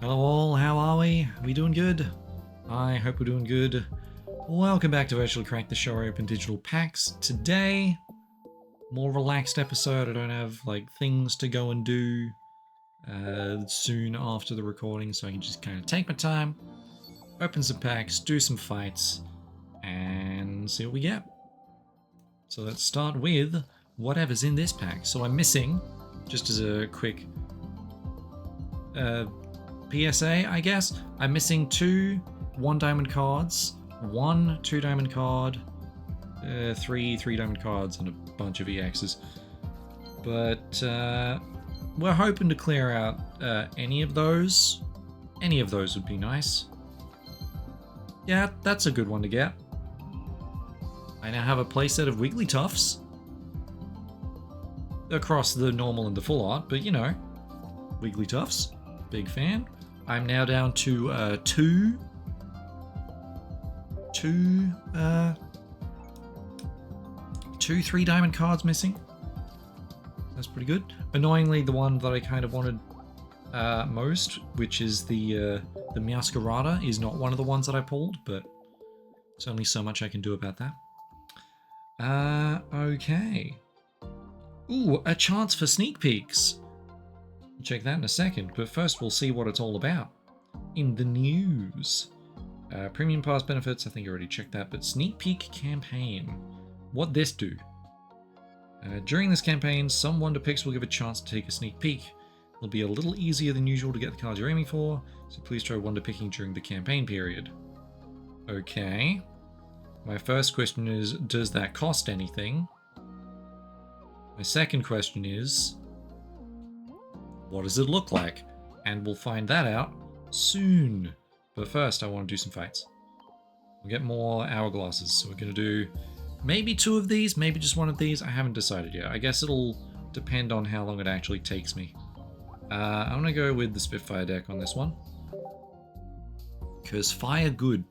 Hello all, how are we? Are we doing good? I hope we're doing good. Welcome back to Virtually Crack the Show. I open digital packs. Today, more relaxed episode. I don't have like things to go and do soon after the recording, so I can just kind of take my time, open some packs, do some fights, and see what we get. So let's start with whatever's in this pack. So I'm missing, just as a quick PSA, I guess, I'm missing 2 1-diamond cards, 1 2-diamond card, 3 3-diamond cards, and a bunch of EXs. But we're hoping to clear out any of those. Any of those would be nice. Yeah, that's a good one to get. I now have a playset of Wigglytuffs across the normal and the full art, but you know, Wigglytuffs, big fan. I'm now down to 2 3-diamond cards missing. That's pretty good. Annoyingly, the one that I kind of wanted most, which is the Meowscarada, is not one of the ones that I pulled, but there's only so much I can do about that. Okay. Ooh, a chance for sneak peeks. We'll check that in a second, but first we'll see what it's all about. In the news. Premium pass benefits, I think I already checked that, but sneak peek campaign. What'd this do? During this campaign, some Wonder Picks will give a chance to take a sneak peek. It'll be a little easier than usual to get the cards you're aiming for, so please try Wonder Picking during the campaign period. Okay. My first question is, does that cost anything? My second question is, what does it look like? And we'll find that out soon. But first, I want to do some fights. We'll get more hourglasses, so we're going to do maybe 2 of these, maybe just 1 of these. I haven't decided yet. I guess it'll depend on how long it actually takes me. I'm going to go with the Spitfire deck on this one. Because fire good.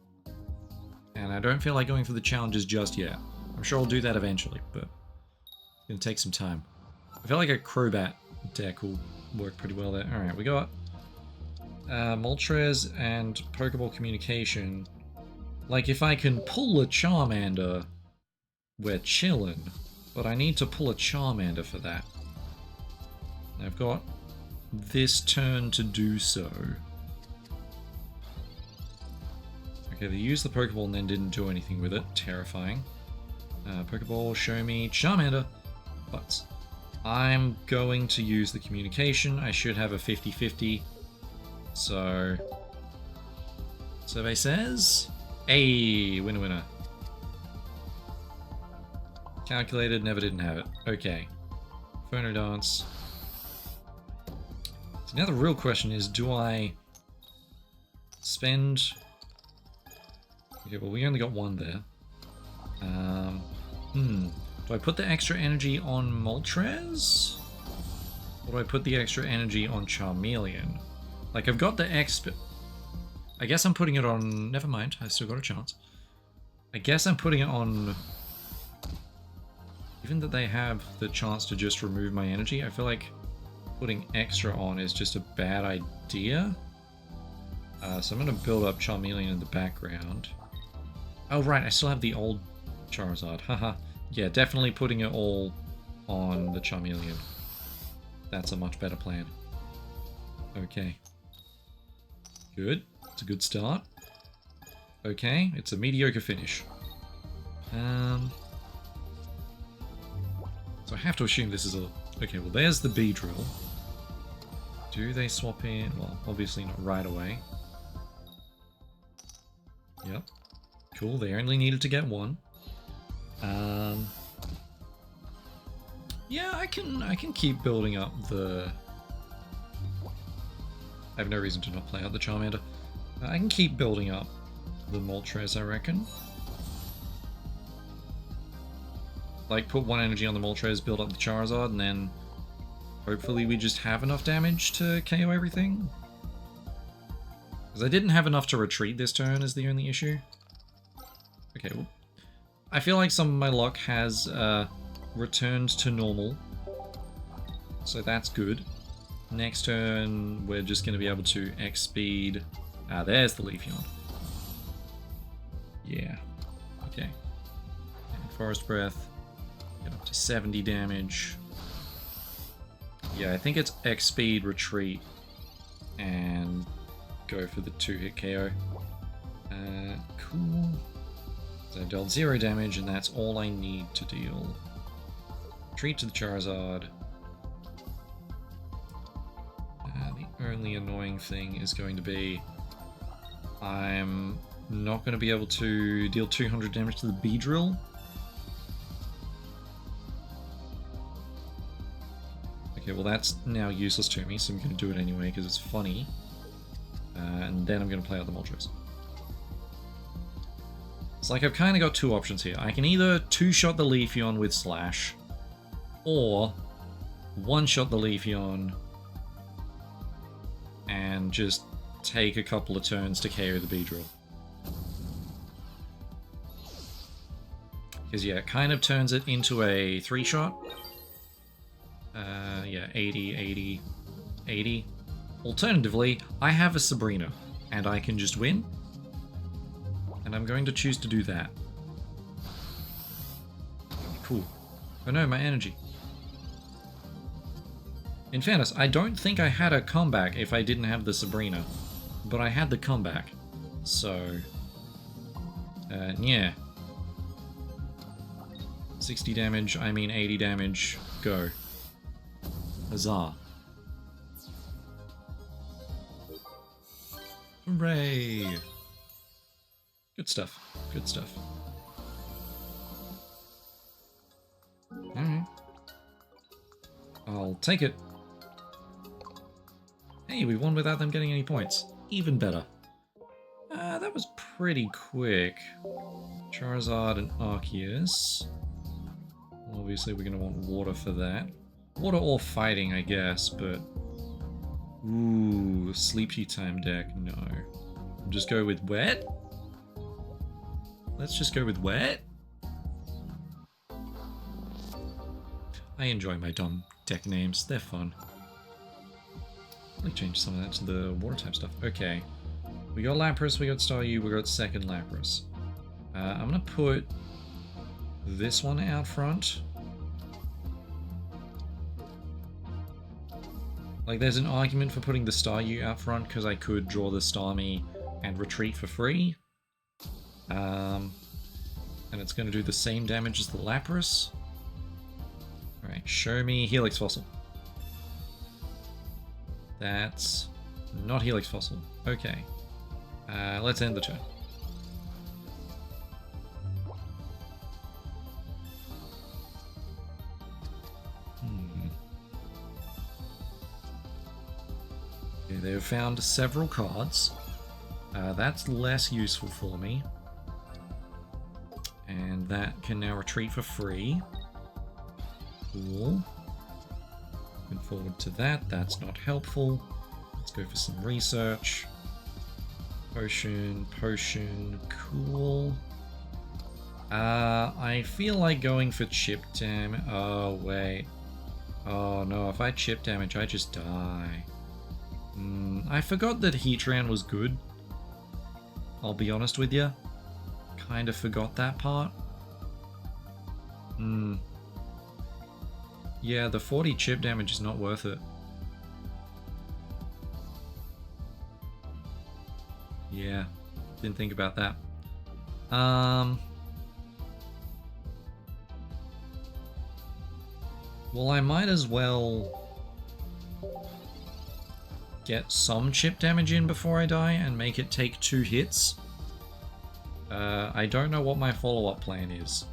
And I don't feel like going for the challenges just yet. I'm sure I'll do that eventually, but it's going to take some time. I feel like a Crobat deck will work pretty well there. Alright, we got Moltres and Pokeball Communication. Like, if I can pull a Charmander, we're chillin'. But I need to pull a Charmander for that. I've got this turn to do so. Okay, they used the Pokeball and then didn't do anything with it. Terrifying. Pokeball, show me Charmander. But I'm going to use the communication. I should have a 50-50. So, survey says, hey, winner winner. Calculated, never didn't have it. Okay. Phono Dance. So now the real question is, do I spend... Okay, well we only got 1 there. Do I put the extra energy on Moltres? Or do I put the extra energy on Charmeleon? Like, I've got the exp... I guess I'm putting it on... Never mind, I still got a chance. I guess I'm putting it on... Even that they have the chance to just remove my energy, I feel like putting extra on is just a bad idea. So I'm going to build up Charmeleon in the background. Oh right, I still have the old Charizard, haha. Yeah, definitely putting it all on the Charmeleon. That's a much better plan. Okay. Good. It's a good start. Okay, it's a mediocre finish. So I have to assume this is a... Okay, well there's the Beedrill. Do they swap in? Well, obviously not right away. Yep. Cool, they only needed to get 1. Yeah, I can keep building up the... I have no reason to not play out the Charmander. I can keep building up the Moltres, I reckon. Like, put 1 energy on the Moltres, build up the Charizard, and then hopefully we just have enough damage to KO everything. Because I didn't have enough to retreat this turn is the only issue. Okay, well, I feel like some of my luck has returned to normal. So that's good. Next turn, we're just going to be able to X speed. Ah, there's the Leafeon. Yeah. Okay. And Forest Breath. Get up to 70 damage. Yeah, I think it's X speed, retreat, and go for the 2-hit KO. Cool. So I dealt 0 damage, and that's all I need to deal. Retreat to the Charizard. The only annoying thing is going to be I'm not going to be able to deal 200 damage to the Beedrill. Okay, well that's now useless to me, so I'm going to do it anyway because it's funny. And then I'm going to play out the Moltres. It's like I've kind of got two options here. I can either two-shot the Leafeon with Slash, or one-shot the Leafeon and just take a couple of turns to KO the Beedrill. Because yeah, it kind of turns it into a 3-shot. Yeah, 80, 80, 80. Alternatively, I have a Sabrina, and I can just win. And I'm going to choose to do that. Cool. Oh no, my energy. In fairness, I don't think I had a comeback if I didn't have the Sabrina. But I had the comeback. So... yeah. 60 damage, I mean 80 damage. Go. Huzzah. Hooray! Good stuff. Good stuff. Alright. I'll take it. Hey, we won without them getting any points. Even better. That was pretty quick. Charizard and Arceus. Obviously we're going to want water for that. Water or fighting, I guess, but... Ooh, Sleepy Time deck, no. I'll just go with wet? Let's just go with wet? I enjoy my dumb deck names, they're fun. Let me change some of that to the water type stuff. Okay. We got Lapras, we got Staryu, we got second Lapras. I'm gonna put this one out front. Like, there's an argument for putting the Staryu out front, because I could draw the Starmie and retreat for free. And it's going to do the same damage as the Lapras. Alright, show me Helix Fossil. That's not Helix Fossil. Okay. Let's end the turn. Okay, they've found several cards. That's less useful for me. And that can now retreat for free. Cool. Looking forward to that. That's not helpful. Let's go for some research. Potion, potion, cool. I feel like going for chip damage. Oh, wait. Oh, no, if I chip damage, I just die. I forgot that Heatran was good. I'll be honest with you. Kind of forgot that part. Yeah, the 40 chip damage is not worth it. Yeah, didn't think about that. Well, I might as well get some chip damage in before I die and make it take 2 hits. I don't know what my follow-up plan is.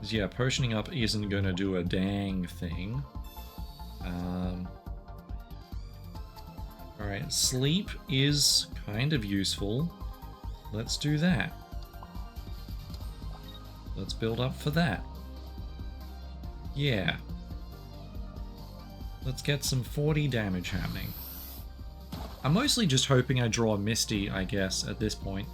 Yeah, potioning up isn't gonna do a dang thing. Alright, sleep is kind of useful. Let's do that. Let's build up for that. Yeah. Let's get some 40 damage happening. I'm mostly just hoping I draw a Misty, I guess, at this point.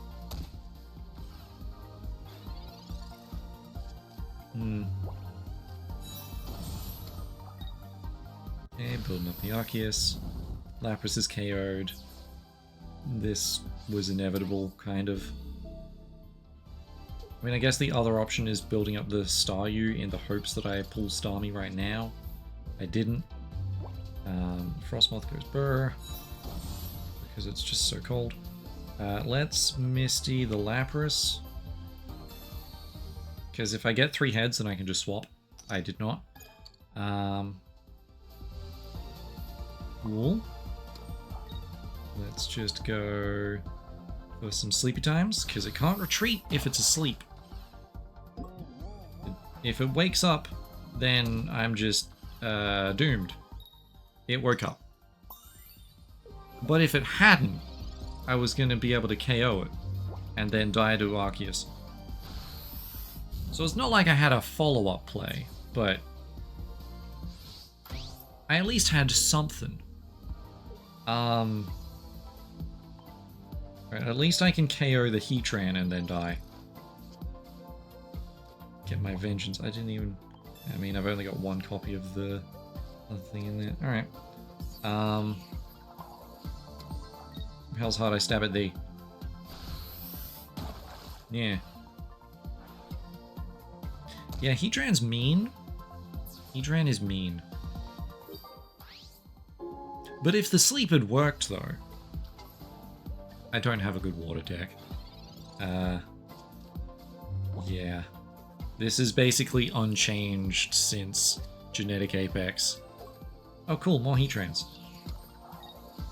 building up the Arceus. Lapras is KO'd. This was inevitable, kind of. I mean, I guess the other option is building up the Staryu in the hopes that I pull Starmie right now. I didn't. Frostmoth goes Burr, because it's just so cold. Let's Misty the Lapras, because if I get 3 heads, then I can just swap. I did not. Cool. Let's just go for some sleepy times, because it can't retreat if it's asleep. If it wakes up, then I'm just doomed. It woke up. But if it hadn't, I was going to be able to KO it and then die to Arceus. So it's not like I had a follow-up play, but I at least had something. Right, at least I can KO the Heatran and then die. Get my vengeance. I didn't even... I mean, I've only got 1 copy of the other thing in there. Alright. Hell's hard I stab at thee. Yeah. Yeah, Heatran's mean. Heatran is mean. But if the sleep had worked, though... I don't have a good water deck. Yeah. This is basically unchanged since Genetic Apex. Oh cool, more Heatrans.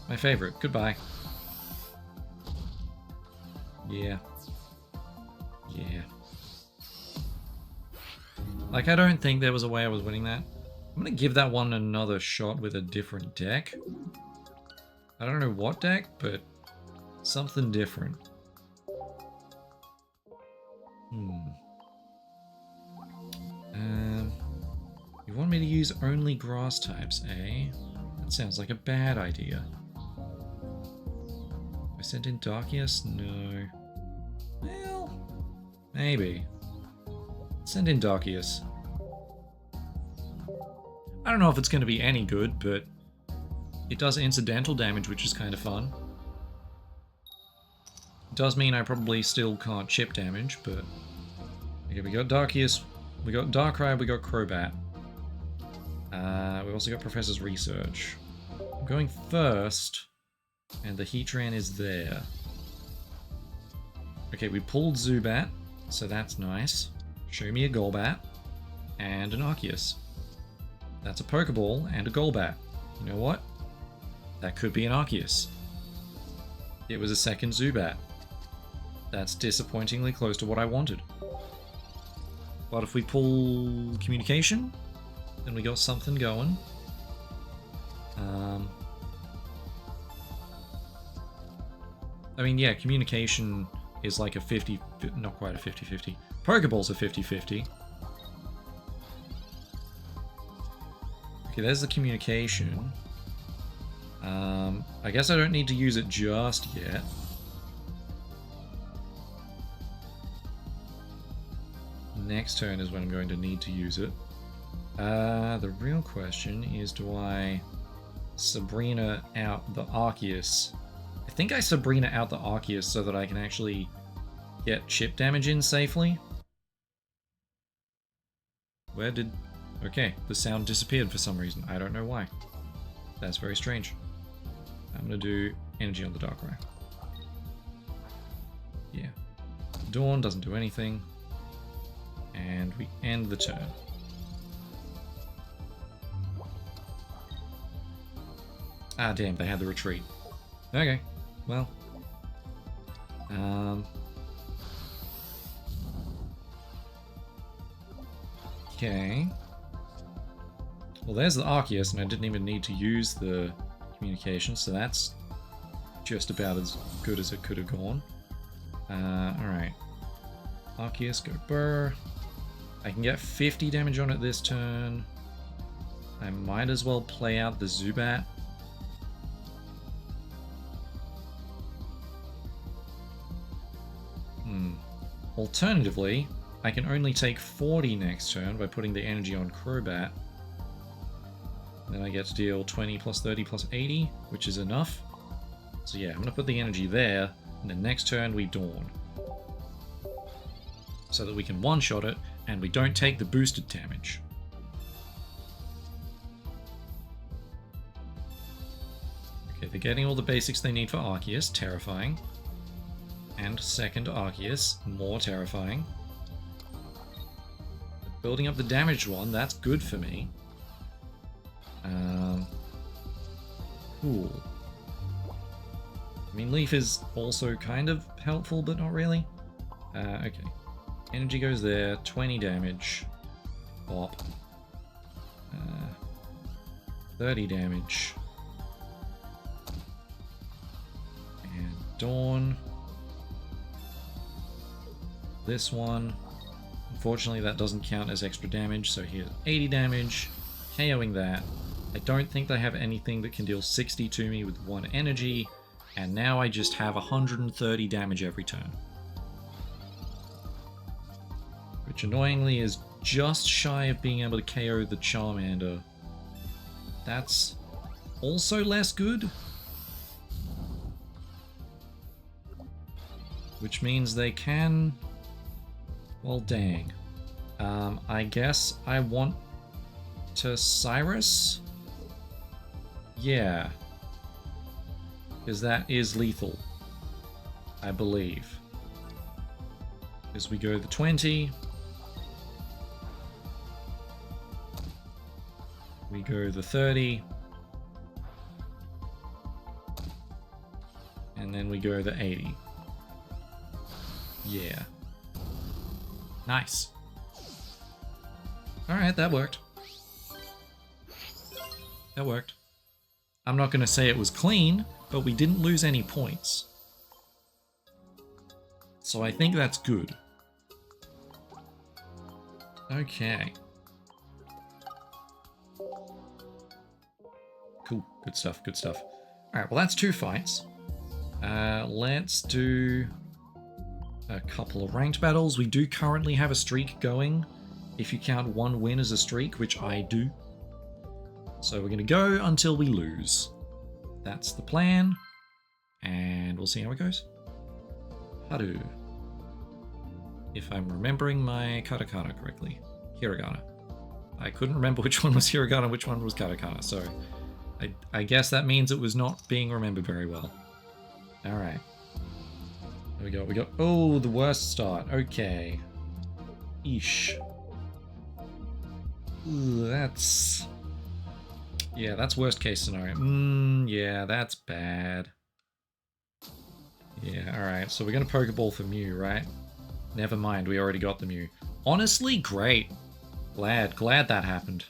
My favorite. Goodbye. Yeah. Yeah. Like, I don't think there was a way I was winning that. I'm gonna give that one another shot with a different deck. I don't know what deck, but something different. You want me to use only grass types, eh? That sounds like a bad idea. I sent in Darkius? No. Well, maybe. Send in Darkius. I don't know if it's going to be any good, but it does incidental damage, which is kind of fun. It does mean I probably still can't chip damage, but... Okay, we got Darkius, we got Darkrai, we got Crobat. We also got Professor's Research. I'm going first, and the Heatran is there. Okay, we pulled Zubat, so that's nice. Show me a Golbat, and an Arceus. That's a Pokeball and a Golbat. You know what? That could be an Arceus. It was a second Zubat. That's disappointingly close to what I wanted. But if we pull Communication, then we got something going. I mean, yeah, Communication is like a 50... not quite a 50-50. Pokeball's a 50-50. Okay, there's the Communication. I guess I don't need to use it just yet. Next turn is when I'm going to need to use it. The real question is, do I Sabrina out the Arceus? I think I Sabrina out the Arceus so that I can actually get chip damage in safely. Where did... Okay, the sound disappeared for some reason. I don't know why. That's very strange. I'm gonna do energy on the Darkrai. Yeah. Dawn doesn't do anything. And we end the turn. Ah, damn, they had the retreat. Okay, well. Okay. Well, there's the Arceus, and I didn't even need to use the Communication, so that's just about as good as it could have gone. Alright. Arceus, go Burr. I can get 50 damage on it this turn. I might as well play out the Zubat. Alternatively, I can only take 40 next turn by putting the energy on Crobat. Then I get to deal 20 plus 30 plus 80, which is enough. So yeah, I'm going to put the energy there, and then next turn we Dawn. So that we can one-shot it, and we don't take the boosted damage. Okay, they're getting all the basics they need for Arceus, terrifying. And second Arceus, more terrifying. Building up the damaged one, that's good for me. Cool. I mean, Leaf is also kind of helpful, but not really. Okay. Energy goes there, 20 damage. Bop. 30 damage. And Dawn. This one. Unfortunately, that doesn't count as extra damage, so here's 80 damage. KOing that. I don't think they have anything that can deal 60 to me with 1 energy, and now I just have 130 damage every turn. Which annoyingly is just shy of being able to KO the Charmander. That's also less good. Which means they can... Well, dang. I guess I want to Cyrus? Yeah. Because that is lethal. I believe. As we go the 20. We go the 30. And then we go the 80. Yeah. Nice. Alright, that worked. That worked. I'm not going to say it was clean, but we didn't lose any points. So I think that's good. Okay. Cool. Good stuff, good stuff. Alright, well that's 2 fights. Let's do a couple of ranked battles. We do currently have a streak going, if you count 1 win as a streak, which I do. So we're going to go until we lose. That's the plan. And we'll see how it goes. Haru. If I'm remembering my katakana correctly. Hiragana. I couldn't remember which one was hiragana and which one was katakana, so I guess that means it was not being remembered very well. Alright. There we go. Oh, the worst start. Okay. Eesh. Ooh, that's... Yeah, that's worst case scenario. Yeah, that's bad. Yeah, alright. So we're going to Pokeball for Mew, right? Never mind, we already got the Mew. Honestly, great. Glad that happened.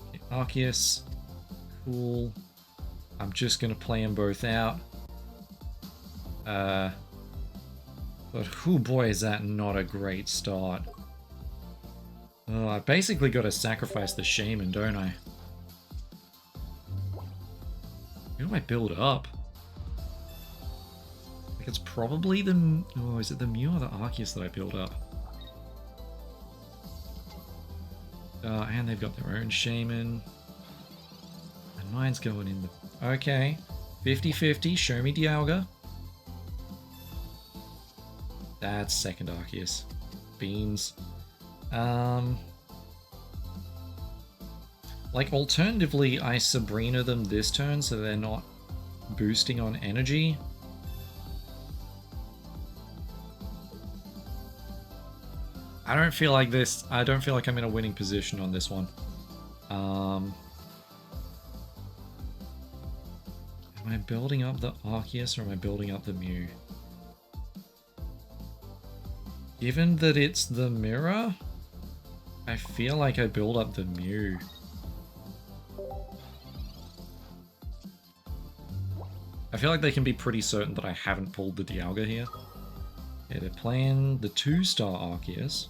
Okay, Arceus. Cool. I'm just going to play them both out. But, oh boy, is that not a great start. Oh, I basically got to sacrifice the Shaman, don't I? Who do I build up? Like, it's probably the... Oh, is it the Mew or the Arceus that I build up? And they've got their own Shaman. And mine's going in the... Okay. 50-50, show me Dialga. That's second Arceus. Beans. Like, alternatively, I Sabrina them this turn so they're not boosting on energy. I don't feel like this. I don't feel like I'm in a winning position on this one. Am I building up the Arceus or am I building up the Mew? Given that it's the mirror, I feel like I build up the Mew. I feel like they can be pretty certain that I haven't pulled the Dialga here. Yeah, they're playing the 2-star Arceus.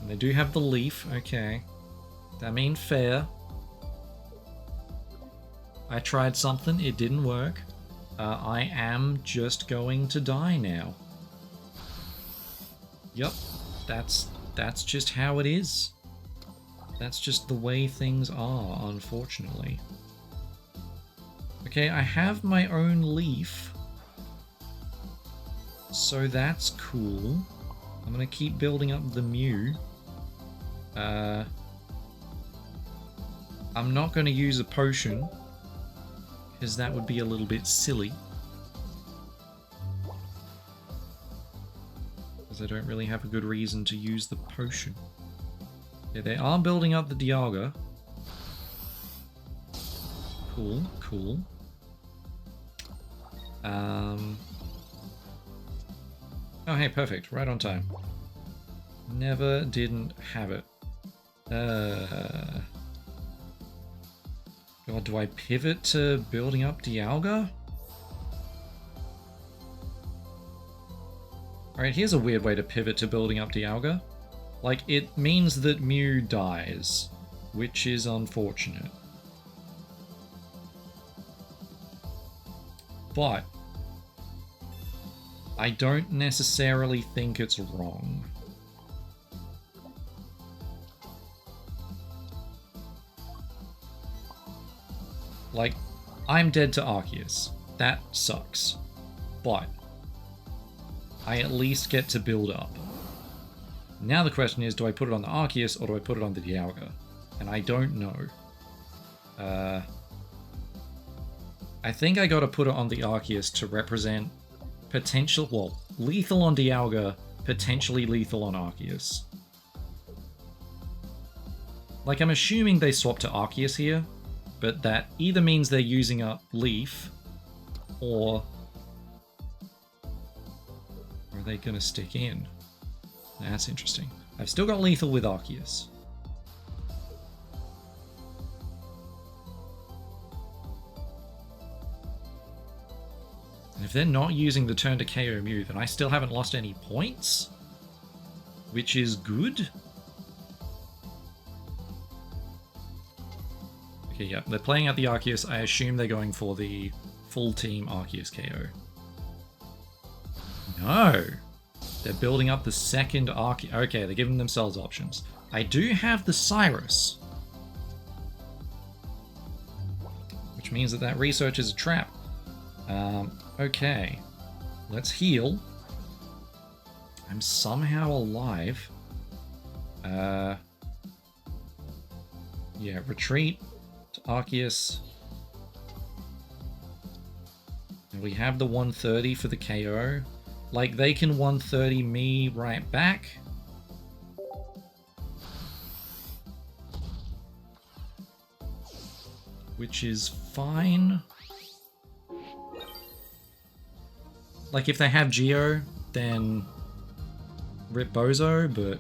And they do have the Leaf, okay. That means fair. I tried something, it didn't work. I am just going to die now. Yep, that's just how it is. That's just the way things are, unfortunately. Okay, I have my own leaf. So that's cool. I'm gonna keep building up the Mew. I'm not gonna use a potion, because that would be a little bit silly. Because I don't really have a good reason to use the potion. Yeah, they are building up the Dialga. Cool, cool. Oh, hey, perfect. Right on time. Never didn't have it. God, do I pivot to building up Dialga? Alright, here's a weird way to pivot to building up Dialga. Like, it means that Mew dies, which is unfortunate. But I don't necessarily think it's wrong. Like, I'm dead to Arceus. That sucks. But I at least get to build up. Now the question is, do I put it on the Arceus or do I put it on the Dialga? And I don't know. I think I gotta put it on the Arceus to represent potential, well, lethal on Dialga, potentially lethal on Arceus. Like, I'm assuming they swap to Arceus here, but that either means they're using up Leaf, or are they gonna stick in? That's interesting. I've still got lethal with Arceus. And if they're not using the turn to KO Mew, then I still haven't lost any points, which is good. Okay, yeah, they're playing out the Arceus. I assume they're going for the full team Arceus KO. No! They're building up the second Arceus. Okay, they're giving themselves options. I do have the Cyrus, which means that that research is a trap. Okay, let's heal. I'm somehow alive. Yeah, retreat to Arceus. And we have the 130 for the KO. Like, they can 130 me right back. Which is fine. Like, if they have Geo, then rip Bozo, but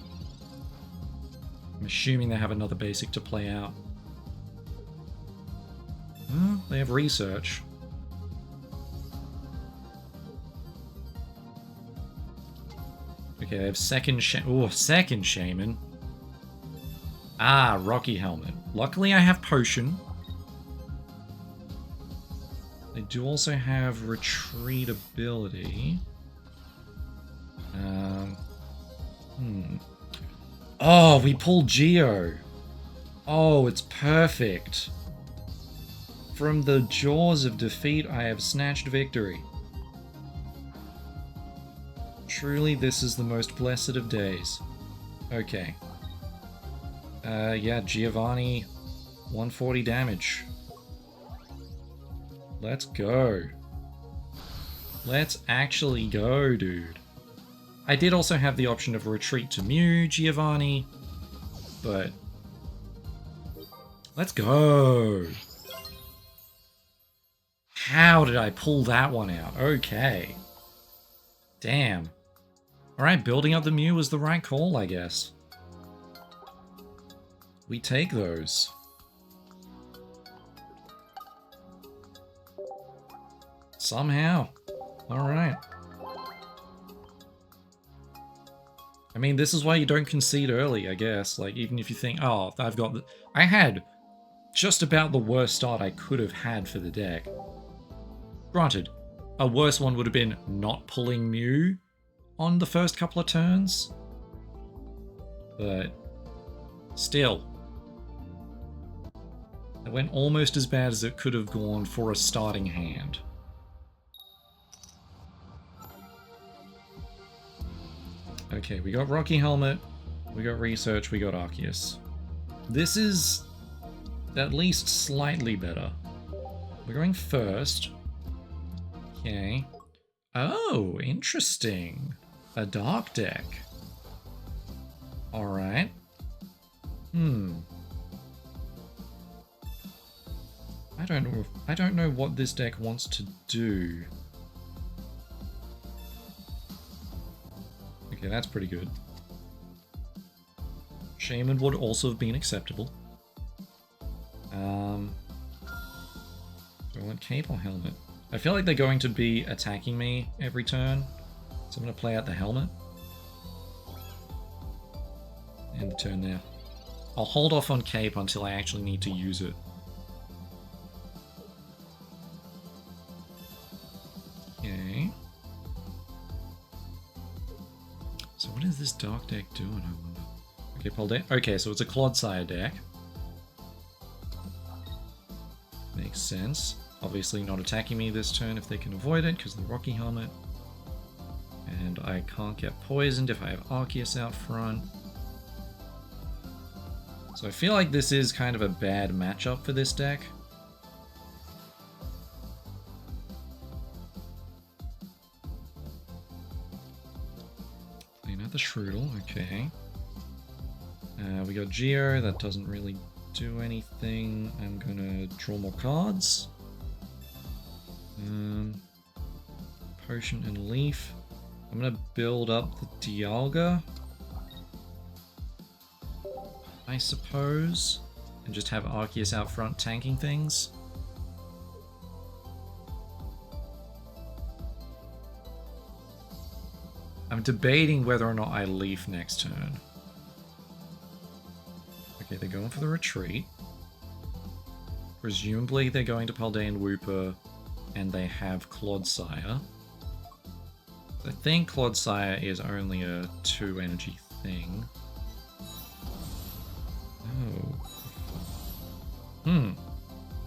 I'm assuming they have another basic to play out. They have research. Okay, they have second Shaman. Ah, Rocky Helmet. Luckily I have Potion. They do also have retreat ability. Oh, we pulled Geo. Oh, it's perfect. From the jaws of defeat, I have snatched victory. Truly, this is the most blessed of days. Okay. Yeah, Giovanni, 140 damage. Let's go. Let's actually go, dude. I did also have the option of retreat to Mew, Giovanni, but let's go. How did I pull that one out? Okay. Damn. Alright, building up the Mew was the right call, I guess. We take those. Somehow. Alright. I mean, this is why you don't concede early, I guess. Like, even if you think, oh, I've got the... I had just about the worst start I could have had for the deck. Granted, a worse one would have been not pulling Mew on the first couple of turns. But still, It went almost as bad as it could have gone for a starting hand. Okay, we got Rocky Helmet, we got Research, we got Arceus. This is at least slightly better. We're going first. Okay. Oh, interesting. A dark deck. Alright. I don't know what this deck wants to do. Okay, that's pretty good. Shaman would also have been acceptable. Do I want Cape or Helmet? I feel like they're going to be attacking me every turn, so I'm going to play out the Helmet. End the turn there. I'll hold off on Cape until I actually need to use it. Okay. So what is this dark deck doing, I wonder? Okay, Paldean. Okay, so it's a Clodsire deck. Makes sense. Obviously not attacking me this turn if they can avoid it because of the Rocky Helmet. And I can't get poisoned if I have Arceus out front. So I feel like this is kind of a bad matchup for this deck. Playing out the Shroodle, okay. We got Geo, that doesn't really do anything. I'm gonna draw more cards. Potion and Leaf. I'm gonna build up the Dialga, I suppose, and just have Arceus out front tanking things. I'm debating whether or not I Leaf next turn. Okay, they're going for the retreat. Presumably they're going to Paldean Wooper, and they have Clodsire. I think Clodsire is only a 2 energy thing. Oh.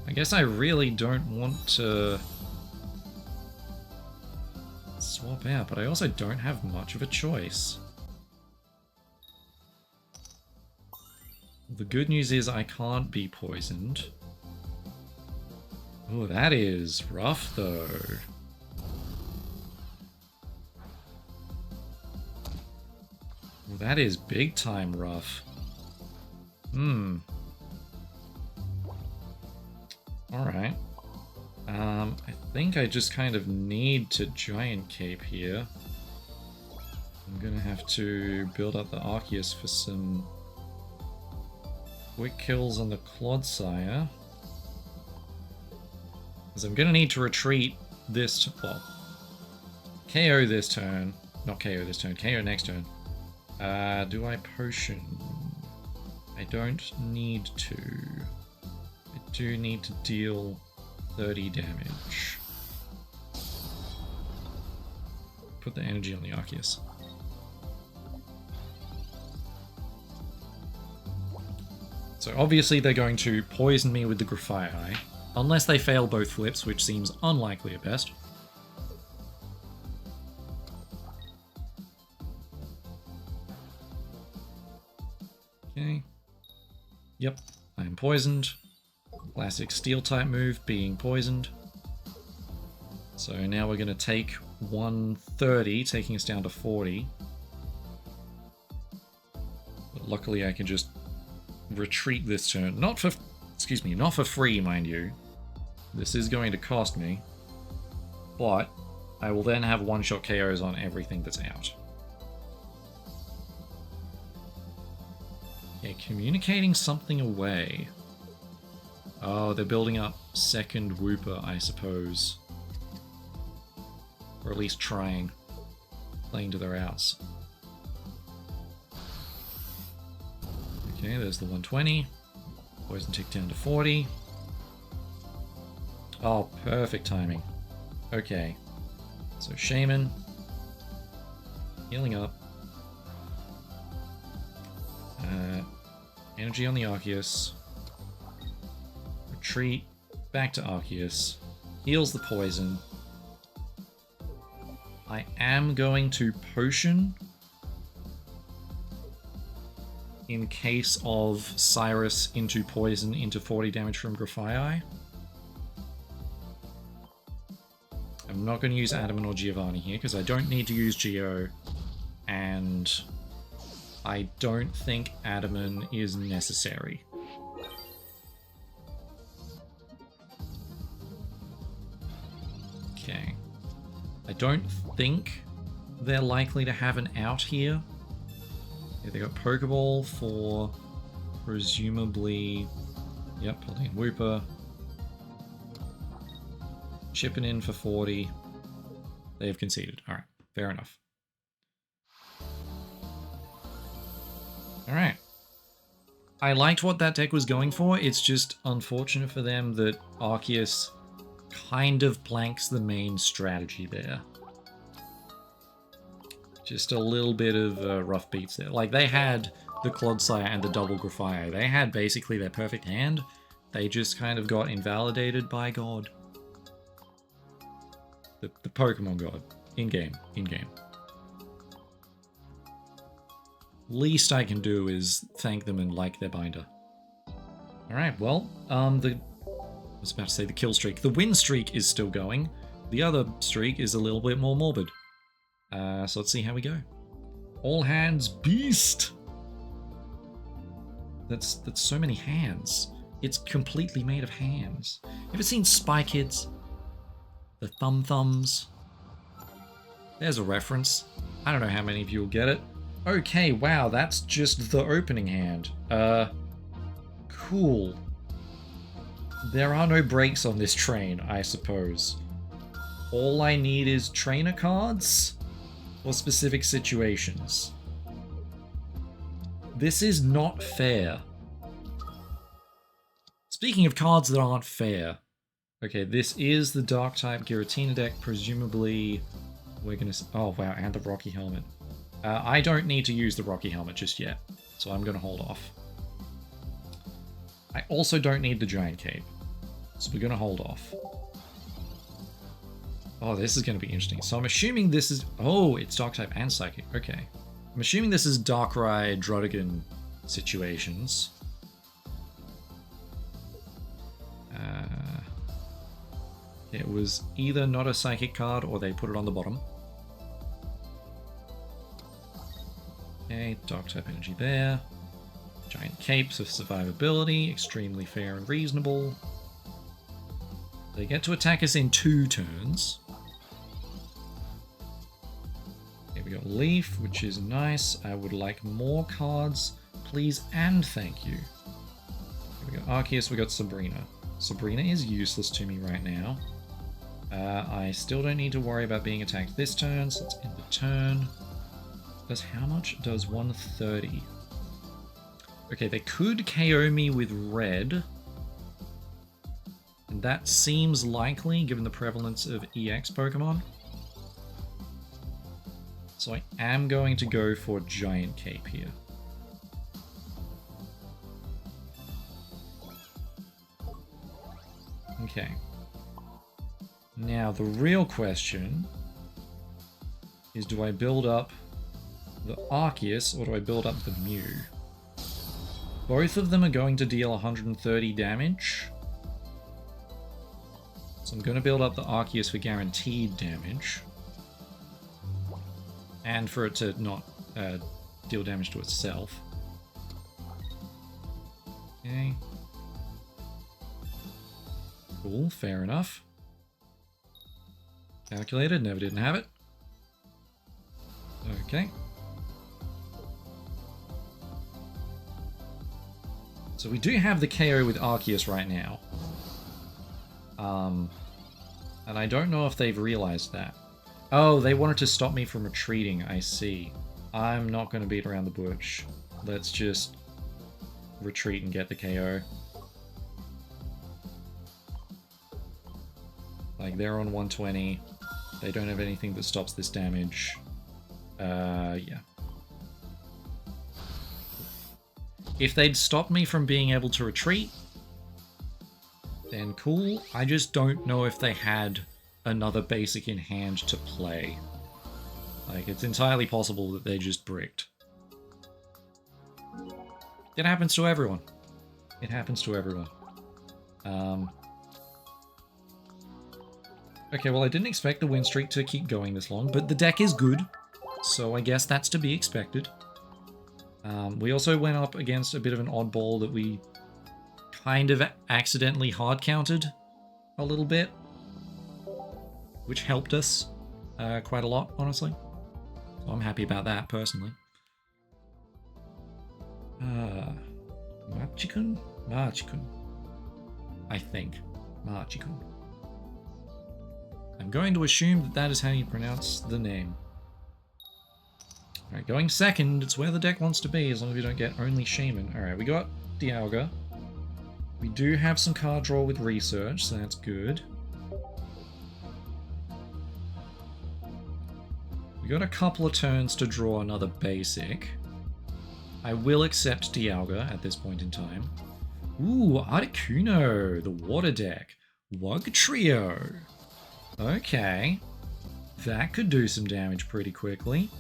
I guess I really don't want to swap out, but I also don't have much of a choice. The good news is I can't be poisoned. Oh, that is rough, though. Well, that is big time rough. Alright. I think I just kind of need to Giant Cape here. I'm gonna have to build up the Arceus for some quick kills on the Clodsire. Because I'm gonna need to retreat this, well, KO this turn. Not KO this turn, KO next turn. Do I potion? I don't need to. I do need to deal 30 damage. Put the energy on the Arceus. So obviously they're going to poison me with the Grafaiai, unless they fail both flips, which seems unlikely at best. Okay. Yep, I am poisoned. Classic steel type move, being poisoned. So now we're going to take 130, taking us down to 40. But luckily I can just retreat this turn. Not for, excuse me, not for free, mind you. This is going to cost me. But I will then have one-shot KOs on everything that's out. Yeah, communicating something away. Oh, they're building up second Wooper, I suppose. Or at least trying. Playing to their outs. Okay, there's the 120. Poison tick down to 40. Oh, perfect timing. Okay. So Shaman. Healing up. Energy on the Arceus. retreat, back to Arceus, heals the poison. I am going to potion in case of Cyrus into poison into 40 damage from Grafaiai. I'm not going to use Adamant or Giovanni here because I don't need to use Geo, and I don't think Adamant is necessary. Okay. I don't think they're likely to have an out here. Yeah, they got Pokeball for presumably... Yep, Paldean Wooper. Chipping in for 40. They have conceded. Alright, fair enough. Alright. I liked what that deck was going for. It's just unfortunate for them that Arceus kind of blanks the main strategy there. Just a little bit of rough beats there. Like, they had the Clodsire and the double Grafaiai. They had basically their perfect hand. They just kind of got invalidated by God. The Pokemon God. In-game. In-game. Least I can do is thank them and like their binder. Alright, well, I was about to say the kill streak. The win streak is still going. The other streak is a little bit more morbid. So let's see how we go. All hands beast! That's so many hands. It's completely made of hands. Ever seen Spy Kids? The thumbs? There's a reference. I don't know how many of you will get it. Okay, wow, that's just the opening hand. Cool. There are no brakes on this train, I suppose. All I need is trainer cards for specific situations. This is not fair. Speaking of cards that aren't fair. Okay, this is the Dark-type Giratina deck. Presumably, we're gonna... Oh, wow, and the Rocky Helmet. I don't need to use the Rocky Helmet just yet, so I'm gonna hold off. I also don't need the Giant Cape, so we're gonna hold off. Oh, this is gonna be interesting. So I'm assuming this is... Oh, it's Dark-type and Psychic. Okay. I'm assuming this is Darkrai, Druddigon situations. It was either not a Psychic card or they put it on the bottom. Okay, Dark-type energy there. Giant Capes of survivability, extremely fair and reasonable. They get to attack us in 2 turns. Okay, we got Leaf, which is nice. I would like more cards, please and thank you. Okay, we got Arceus, we got Sabrina. Sabrina is useless to me right now. I still don't need to worry about being attacked this turn, so let's end the turn. How much does 130? Okay, they could KO me with red. And that seems likely, given the prevalence of EX Pokemon. So I am going to go for Giant Cape here. Okay. Now, the real question is, do I build up the Arceus or do I build up the Mew? Both of them are going to deal 130 damage. So I'm going to build up the Arceus for guaranteed damage. And for it to not deal damage to itself. Okay. Cool, fair enough. Calculated, never didn't have it. Okay. So we do have the KO with Arceus right now. And I don't know if they've realized that. Oh, they wanted to stop me from retreating, I see. I'm not going to beat around the bush. Let's just retreat and get the KO. Like, they're on 120. They don't have anything that stops this damage. Yeah. If they'd stopped me from being able to retreat, then cool. I just don't know if they had another basic in hand to play. Like, it's entirely possible that they just bricked. It happens to everyone. It happens to everyone. Okay, well, I didn't expect the win streak to keep going this long, but the deck is good, so I guess that's to be expected. We also went up against a bit of an oddball that we kind of accidentally hard countered a little bit, which helped us quite a lot, honestly. So I'm happy about that, personally. Machikun? Machikun. I think. Machikun. I'm going to assume that that is how you pronounce the name. Alright, going second, it's where the deck wants to be, as long as we don't get only Shaman. Alright, we got Dialga. We do have some card draw with Research, so that's good. We got a couple of turns to draw another basic. I will accept Dialga at this point in time. Ooh, Articuno, the water deck. Wugtrio. Okay. That could do some damage pretty quickly.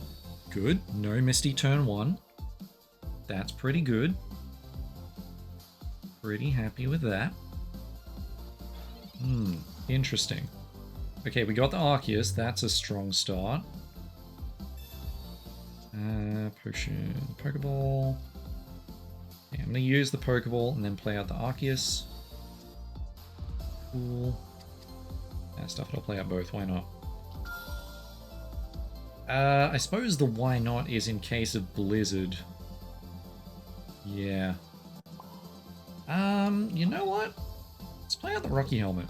Good. No Misty turn 1. That's pretty good. Pretty happy with that. Interesting. Okay, we got the Arceus. That's a strong start. Potion, Pokeball. Okay, I'm going to use the Pokeball and then play out the Arceus. Cool. That stuff, I'll play out both. Why not? I suppose the why not is in case of Blizzard. Yeah. You know what? Let's play out the Rocky Helmet.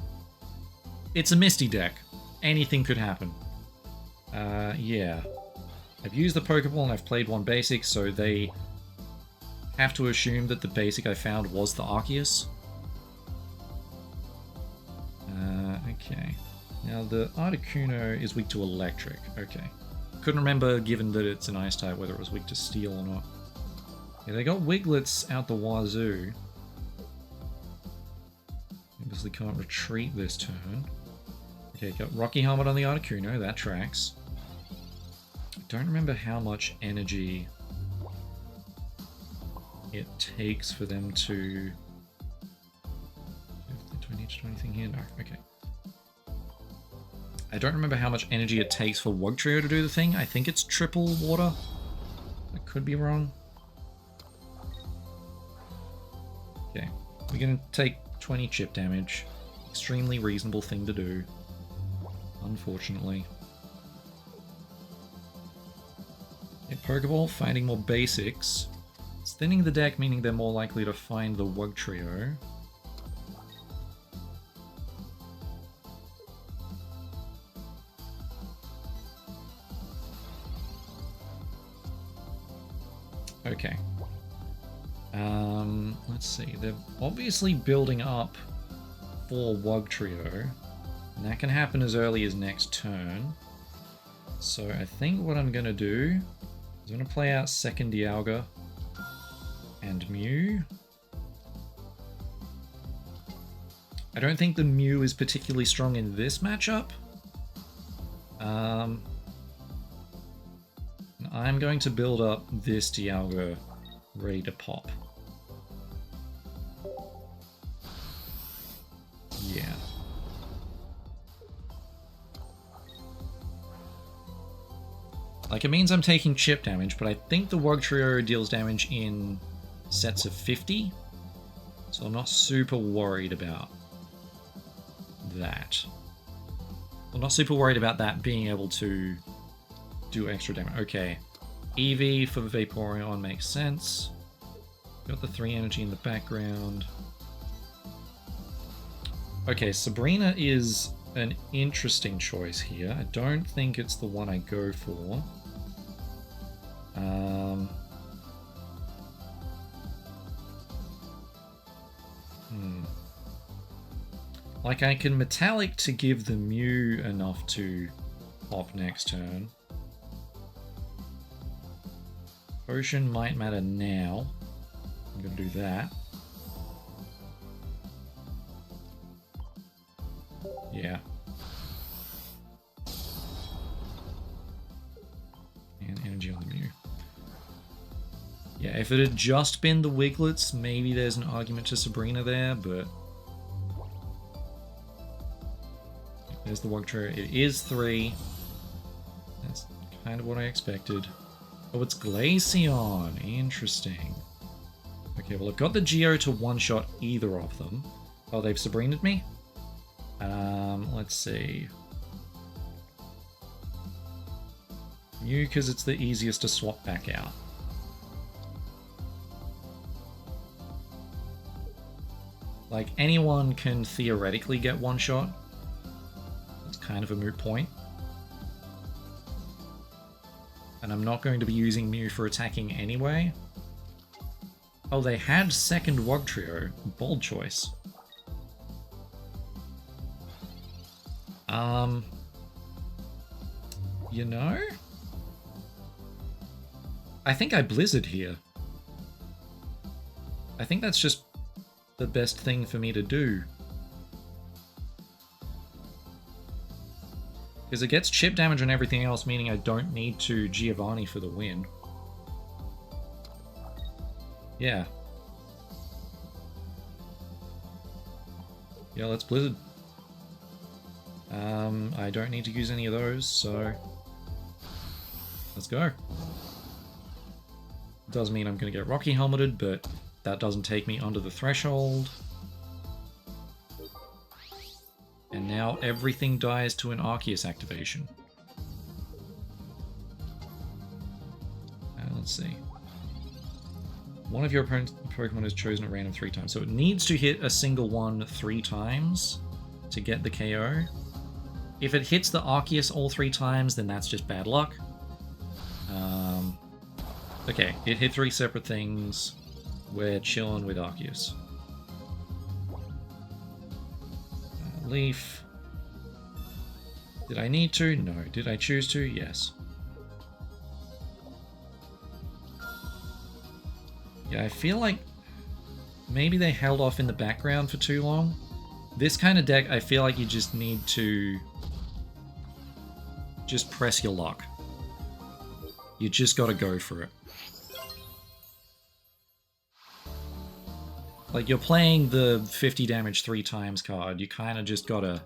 It's a Misty deck. Anything could happen. Yeah. I've used the Pokeball and I've played one basic, so they have to assume that the basic I found was the Arceus. Okay. Now the Articuno is weak to Electric. Okay. Couldn't remember, given that it's an Ice type, whether it was weak to Steel or not. Yeah, they got Wiglets out the wazoo. Obviously can't retreat this turn. Okay, got Rocky Helmet on the Articuno, that tracks. I don't remember how much energy it takes for them to... Do I need to do anything here? No, okay. I don't remember how much energy it takes for Wugtrio to do the thing. I think it's triple water. I could be wrong. Okay, we're going to take 20 chip damage. Extremely reasonable thing to do, unfortunately. Okay, Pokeball, finding more basics. It's thinning the deck, meaning they're more likely to find the Wugtrio. Okay. Let's see. They're obviously building up for Wugtrio, and that can happen as early as next turn. So I think what I'm going to do is I'm going to play out second Dialga and Mew. I don't think the Mew is particularly strong in this matchup. I'm going to build up this Dialga ready to pop. Yeah. Like, it means I'm taking chip damage, but I think the Wugtrio deals damage in sets of 50, so I'm not super worried about that. I'm not super worried about that being able to do extra damage. Okay, Eevee for Vaporeon makes sense. Got the 3 energy in the background. Okay, Sabrina is an interesting choice here. I don't think it's the one I go for. Like, I can Metallic to give the Mew enough to pop next turn. Potion might matter now. I'm gonna do that. Yeah. And energy on the Mew. Yeah, if it had just been the Wiglets, maybe there's an argument to Sabrina there, but... There's the Wugtrio. It is 3. That's kind of what I expected. Oh, it's Glaceon. Interesting. Okay, well, I've got the Geo to one-shot either of them. Oh, they've Sabrina'd me? Let's see. Mew, because it's the easiest to swap back out. Like, anyone can theoretically get one-shot. It's kind of a moot point. And I'm not going to be using Mew for attacking anyway. Oh, they had second Wugtrio. Bold choice. You know? I think I Blizzard here. I think that's just the best thing for me to do. Because it gets chip damage and everything else, meaning I don't need to Giovanni for the win. Yeah. Yeah, let's Blizzard. I don't need to use any of those, so... Let's go. Does mean I'm going to get Rocky Helmeted, but that doesn't take me under the threshold. And now everything dies to an Arceus activation. Let's see. One of your opponent's Pokemon is chosen at random 3 times. So it needs to hit a single one 3 times to get the KO. If it hits the Arceus all 3 times, then that's just bad luck. Okay, it hit 3 separate things. We're chilling with Arceus. Leaf. Did I need to? No. Did I choose to? Yes. Yeah, I feel like maybe they held off in the background for too long. This kind of deck, I feel like you just need to just press your luck. You just gotta go for it. Like, you're playing the 50 damage 3 times card, you kind of just gotta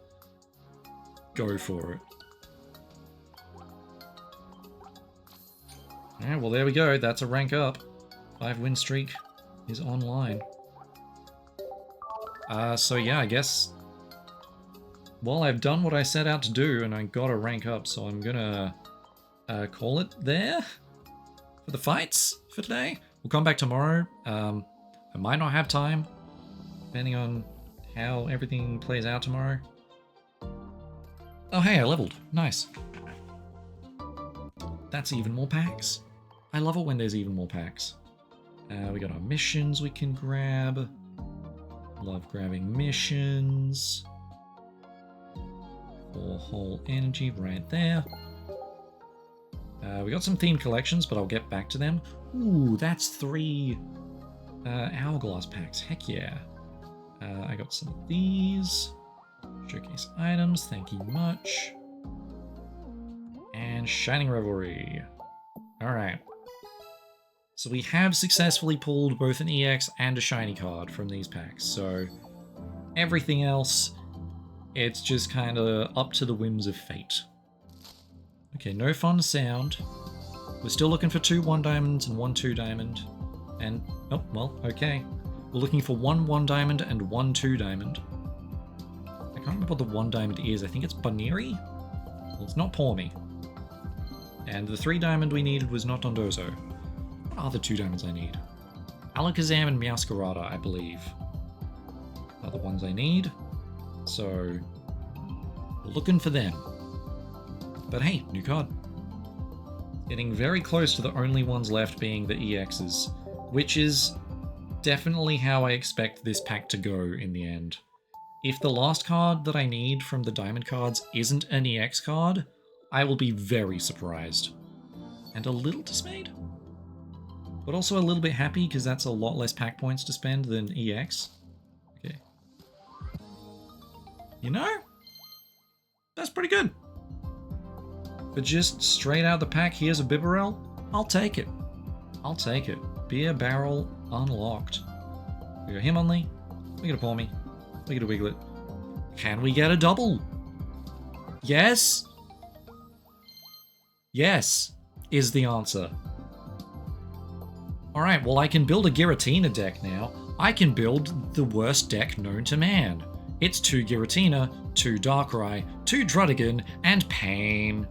go for it. Alright, well there we go, that's a rank up. 5-win streak is online. So yeah, I guess... Well, I've done what I set out to do, and I got a rank up, so I'm gonna call it there for the fights for today. We'll come back tomorrow. I might not have time, depending on how everything plays out tomorrow. Oh hey, I leveled. Nice. That's even more packs. I love it when there's even more packs. We got our missions we can grab. Love grabbing missions. 4 whole energy right there. We got some themed collections, but I'll get back to them. Ooh, that's 3 hourglass packs. Heck yeah. I got some of these. Showcase items, thank you much. And Shining Revelry. Alright. So we have successfully pulled both an EX and a shiny card from these packs, so everything else, it's just kind of up to the whims of fate. Okay, no fun sound. We're still looking for 2 1-diamonds and 1 2-diamond. And, oh, well, okay. We're looking for 1 1-diamond and 1 2-diamond. I can't remember what the 1-diamond is. I think it's Baneri? Well, it's not Pawmi. And the 3-diamond we needed was not Dondozo. What are the 2 diamonds I need? Alakazam and Meowscarada, I believe, are the ones I need. So, looking for them. But hey, new card. Getting very close to the only ones left being the EXs, which is definitely how I expect this pack to go in the end. If the last card that I need from the diamond cards isn't an EX card, I will be very surprised. And a little dismayed. But also a little bit happy, because that's a lot less pack points to spend than EX. Okay. You know, That's pretty good. But just straight out of the pack, here's a Bibarel. I'll take it. I'll take it. Beer barrel unlocked. We got Hitmonlee. We got a Pawmi. We got a Wiglet. Can we get a double? Yes? Yes is the answer. Alright, well I can build a Giratina deck now. I can build the worst deck known to man. It's 2 Giratina, 2 Darkrai, 2 Druddigon, and Pain.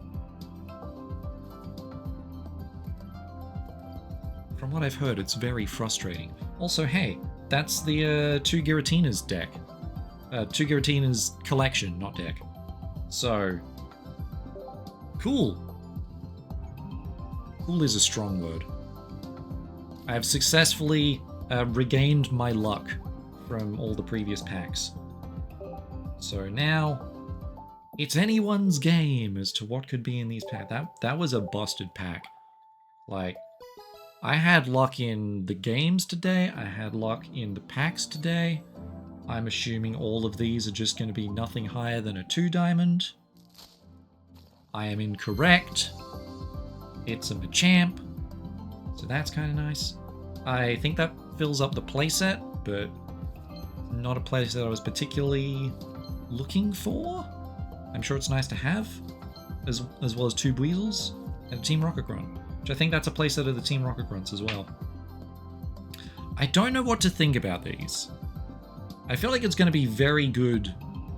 From what I've heard, it's very frustrating. Also, hey, that's the 2 Giratinas deck. 2 Giratinas collection, not deck. So, cool. Cool is a strong word. I have successfully regained my luck from all the previous packs. So now, it's anyone's game as to what could be in these packs. That was a busted pack. Like, I had luck in the games today, I had luck in the packs today. I'm assuming all of these are just going to be nothing higher than a 2 diamond. I am incorrect. It's a Machamp, so that's kind of nice. I think that fills up the playset, but not a playset I was particularly looking for. I'm sure it's nice to have, as well as 2 Buizels and a Team Rocket Grunt, which I think that's a playset of the Team Rocket Grunts as well. I don't know what to think about these. I feel like it's going to be very good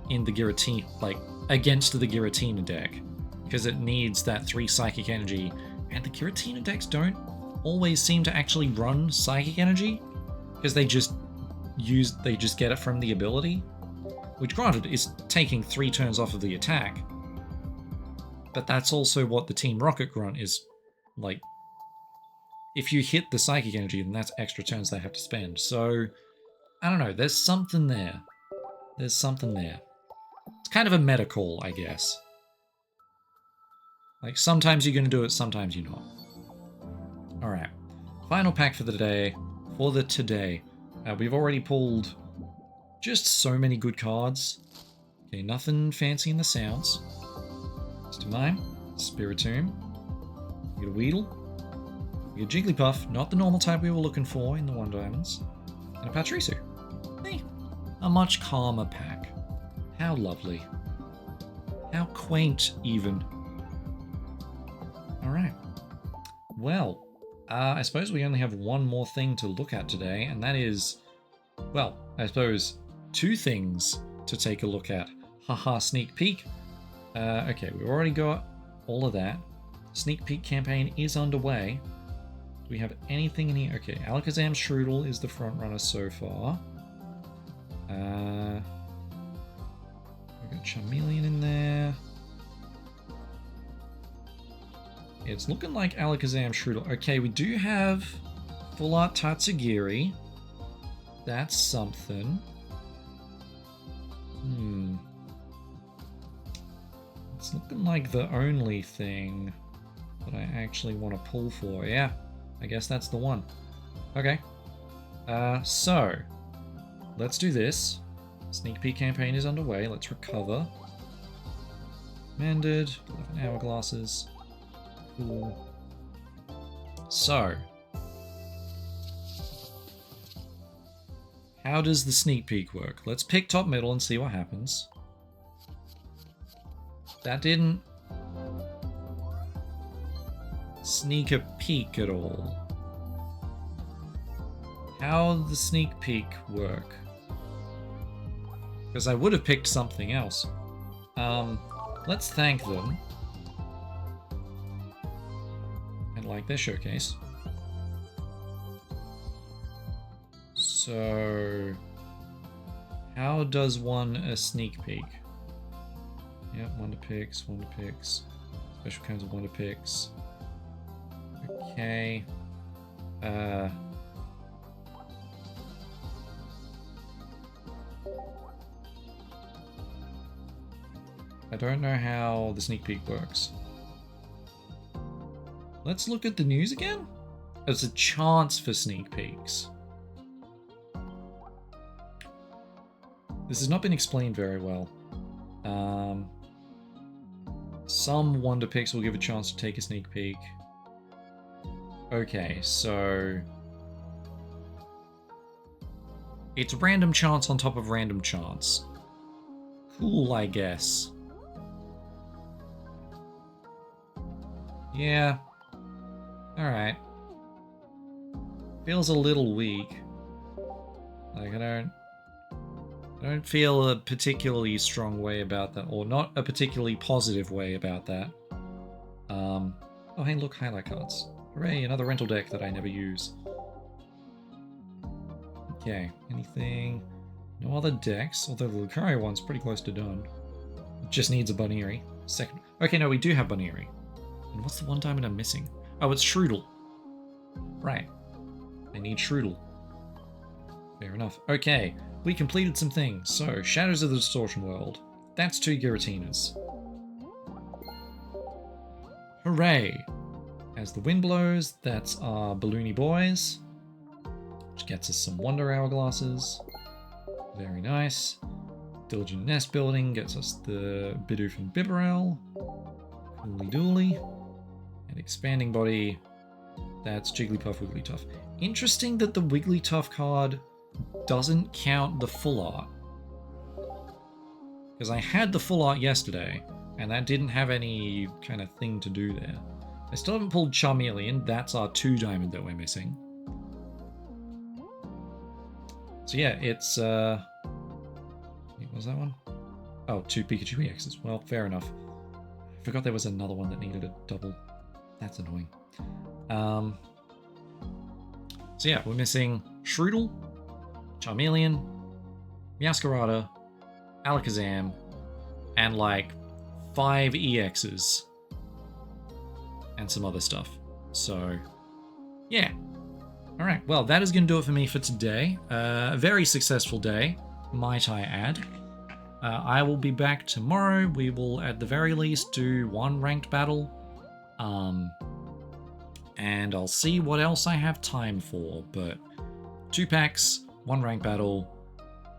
in the Giratina, like against the Giratina deck, because it needs that 3 Psychic Energy, and the Giratina decks don't always seem to actually run Psychic Energy, because they just get it from the ability, which granted is taking 3 turns off of the attack, but that's also what the Team Rocket Grunt is like. If you hit the Psychic Energy, then that's extra turns they have to spend. So I don't know, there's something there. There's something there. It's kind of a meta call, I guess. Like, sometimes you're going to do it, sometimes you're not. Alright. Final pack for the day. We've already pulled just so many good cards. Okay, nothing fancy in the sounds. Mime, Spiritomb. We got a Weedle. We got a Jigglypuff, not the normal type we were looking for in the 1 diamonds. And a Pachirisu. Hey, a much calmer pack. How lovely. How quaint, even. Alright. Well, I suppose we only have one more thing to look at today, and that is, well, I suppose 2 things to take a look at. Haha, sneak peek. Okay, we've already got all of that. Sneak peek campaign is underway. Do we have anything in here? Okay, Alakazam Strudel is the front runner so far. We've got Charmeleon in there. It's looking like Alakazam Strudel. Okay, we do have Full Art Tatsugiri. That's something. It's looking like the only thing that I actually want to pull for. Yeah, I guess that's the one. Okay. So, let's do this. Sneak peek campaign is underway. Let's recover. Commanded, 11 hourglasses. Cool. So, how does the sneak peek work? Let's pick top middle and see what happens. That didn't sneak a peek at all. How does the sneak peek work? Because I would have picked something else. Let's thank them. And like their showcase. So, how does one a sneak peek? Yep, wonder picks. Special kinds of wonder picks. Okay. I don't know how the sneak peek works. Let's look at the news again. There's a chance for sneak peeks. This has not been explained very well. Some Wonder Picks will give a chance to take a sneak peek. Okay, so... it's random chance on top of random chance. Cool, I guess. Yeah. Alright. Feels a little weak. Like, I don't feel a particularly strong way about that, or not a particularly positive way about that. Oh hey, look, highlight cards. Hooray, another rental deck that I never use. Okay, anything? No other decks, although the Lucario one's pretty close to done. It just needs a Bunnery. Second. Okay, no, we do have Bunnery. And what's the one diamond I'm missing? Oh, it's Shroodle. Right. I need Shroodle. Fair enough. Okay, we completed some things. So, Shadows of the Distortion World. That's 2 Giratinas. Hooray! As the wind blows, that's our Balloony Boys. Which gets us some Wonder Hourglasses. Very nice. Diligent Nest Building gets us the Bidoof and Bibarel. Cooly dooly. And Expanding Body, that's Jigglypuff, Wigglytuff. Interesting that the Wigglytuff card doesn't count the full art. Because I had the full art yesterday, and that didn't have any kind of thing to do there. I still haven't pulled Charmeleon, that's our 2 diamond that we're missing. So yeah, it's, what was that one? Oh, 2 Pikachu EXs. Well, fair enough. I forgot there was another one that needed a double. That's annoying. So yeah, we're missing Shroodle, Charmeleon, Meowscarada, Alakazam, and like 5 EXs. And some other stuff. So, yeah. Alright, well, that is going to do it for me for today. A very successful day, might I add. I will be back tomorrow. We will, at the very least, do 1 ranked battle. And I'll see what else I have time for. But 2 packs, 1 ranked battle,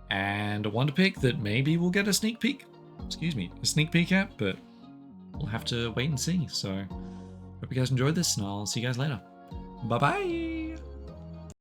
and a Wonder Pick that maybe we'll get a sneak peek. Excuse me, a sneak peek at, but we'll have to wait and see. So, hope you guys enjoyed this, and I'll see you guys later. Bye-bye!